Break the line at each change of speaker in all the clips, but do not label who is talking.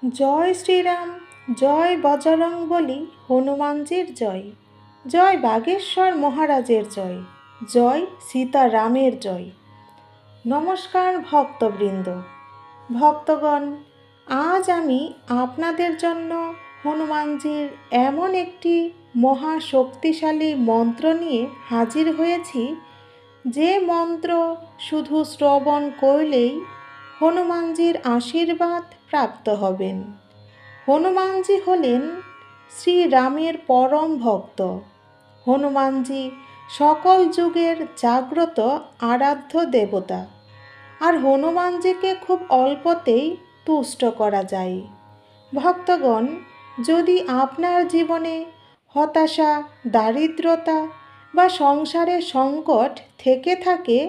জয় শ্রীরাম, জয় বজরং বলি, হনুমানজির জয়। জয় বাগেশ্বর মহারাজের জয়, জয় সীতারামের জয়। নমস্কার ভক্তবৃন্দ, ভক্তগণ, আজ আমি আপনাদের জন্য হনুমানজির এমন একটি মহা শক্তিশালী মন্ত্র নিয়ে হাজির হয়েছি, যে মন্ত্র শুধু শ্রবণ করলেই হনুমানজির আশীর্বাদ প্রাপ্ত হবেন। হনুমানজি হলেন শ্রীরামের পরম ভক্ত। হনুমানজি সকল যুগের জাগ্রত আরাধ্য দেবতা, আর হনুমানজিকে খুব অল্পতেই তুষ্ট করা যায়। ভক্তগণ, যদি আপনার জীবনে হতাশা, দারিদ্রতা বা সংসারের সংকট থেকে থাকে,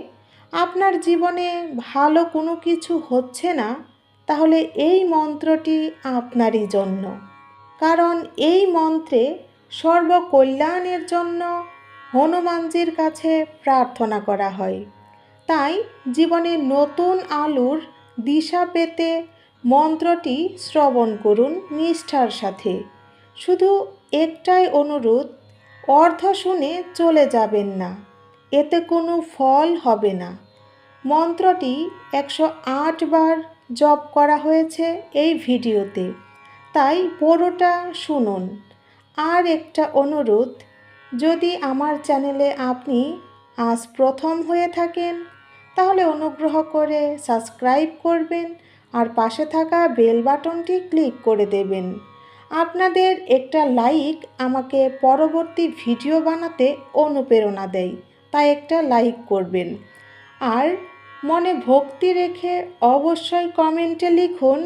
আপনার জীবনে ভালো কোনো কিছু হচ্ছে না, তাহলে এই মন্ত্রটি আপনারই জন্য। কারণ এই মন্ত্রে সর্বকল্যাণের জন্য হনুমানজির কাছে প্রার্থনা করা হয়। তাই জীবনে নতুন আলোর দিশা পেতে মন্ত্রটি শ্রবণ করুন নিষ্ঠার সাথে। শুধু একটাই অনুরোধ, অর্ধ শুনে চলে যাবেন না, এতে কোনো ফল হবে না। মন্ত্রটি 108 বার জপ করা হয়েছে এই ভিডিওতে, তাই পুরোটা শুনুন। আর একটা অনুরোধ, যদি আমার চ্যানেলে আপনি আজ প্রথম হয়ে থাকেন, তাহলে অনুগ্রহ করে সাবস্ক্রাইব করবেন আর পাশে থাকা বেল বাটনটি ক্লিক করে দেবেন। আপনাদের একটা লাইক আমাকে পরবর্তী ভিডিও বানাতে অনুপ্রেরণা দেয়, তাই একটা লাইক করবেন। আর মনে ভক্তি রেখে অবশ্যই কমেন্টে লিখুন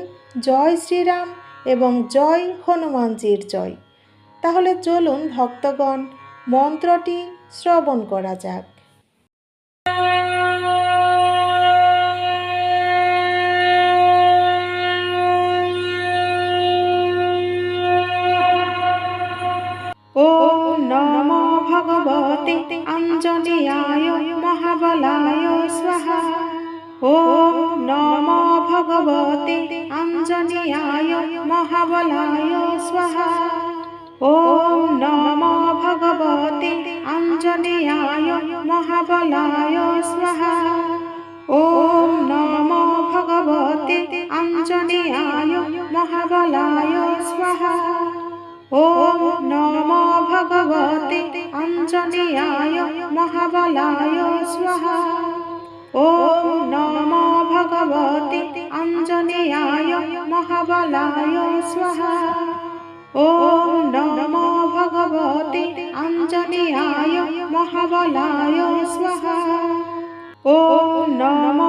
জয় শ্রীরাম এবং জয় হনুমানজির জয়। তাহলে চলুন ভক্তগণ, মন্ত্রটি শ্রবণ করা যাক। ওম নমো ভগবতে অঞ্জনেয়ায় মহাবলায় স্বাহা। ওম নমো ভগবতে অঞ্জনেয়ায় মহাবলায় স্বাহা। ওম নমো ভগবতে অঞ্জনেয়ায় মহাবলায় স্বাহা। ওম নমো ভগবতে অঞ্জনেয়ায় মহাবলায় স্বাহা। ওম নমো ভগবতে অঞ্জনেয়ায় মহাবলায় স্বাহা। ওম নমো ভগবতে অঞ্জনেয়ায় মহাবলায় স্বাহা। ওম নমো ভগবতে অঞ্জনেয়ায় মহাবলায় স্বাহা। ওম নমো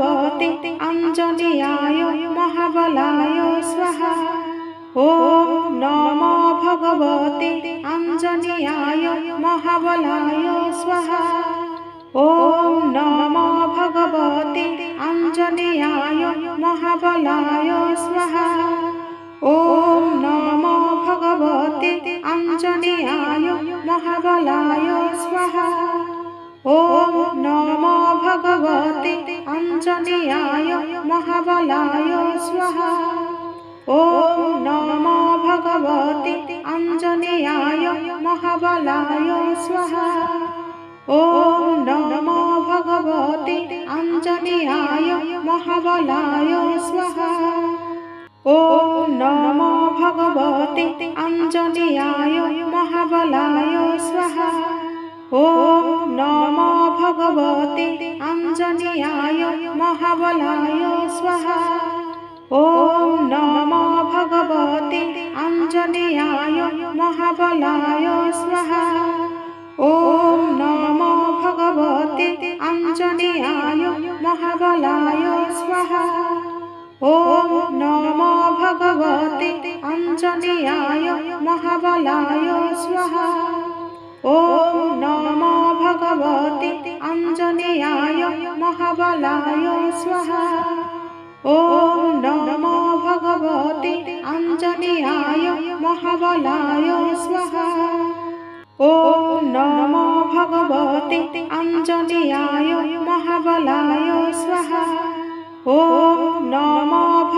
ভগবতে অঞ্জনেয়ায় মহাবলায় স্বাহা। ওম নমো ভগবতে অঞ্জনেয়ায় মহাবলায় স্বাহা। ওম নমো ভগবতে অঞ্জনেয়ায় মহাবলায় স্বাহা। ওম নমো ভগবতে অঞ্জনেয়ায় মহাবলায় স্বাহা। ওম নমো ভগবতে অঞ্জনেয়ায় মহাবলায় স্বাহা। ওম নমো ভগবতে অঞ্জনেয়ায় মহাবলায় স্বাহা। ওম নমো ভগবতে অঞ্জনেয়ায় মহাবলায় স্বাহা। ওম নমো ভগবতে অঞ্জনেয়ায় মহাবলায় স্বাহা। ওম নমো ভগবতে অঞ্জনেয়ায় মহাবলায় স্বাহা। ওম নমো ভগবতে অঞ্জনেয়ায় মহাবলায় স্বাহা। ওম নমো ভগবতে অঞ্জনেয়ায় মহাবলায় স্বাহা। ওম নমো ভগবতে অঞ্জনেয়ায় মহাবলায় স্বাহা। ওম নমো ভগবতে অঞ্জনেয়ায় মহাবলায় স্বাহা। ওম নমো ভগবতে অঞ্জনেয়ায় মহাবলায় স্বাহা। ওম নমো ভগবতে অঞ্জনেয়ায় মহাবলায় স্বাহা। ওম নমো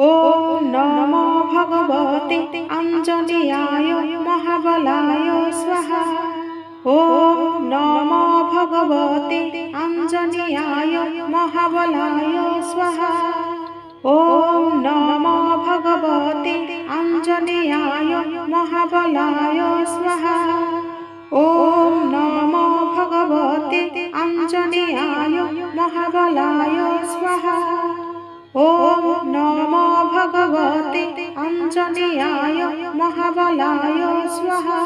ॐ नमो भगवते आञ्जनेयाय महाबलाय स्वाहा। ॐ नमो भगवते आञ्जनेयाय महाबलाय स्वाहा। ॐ नमो भगवते आञ्जनेयाय महाबलाय स्वाहा। ॐ नमो भगवते आञ्जनेयाय महाबलाय स्वाहा। ॐ नमो भगवते आञ्जनेयाय महाबलाय स्वाहा।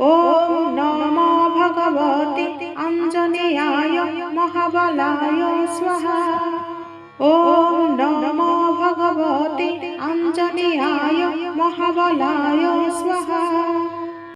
ॐ नमो भगवते आञ्जनेयाय महाबलाय स्वाहा। ॐ नमो भगवते आञ्जनेयाय महाबलाय स्वाहा।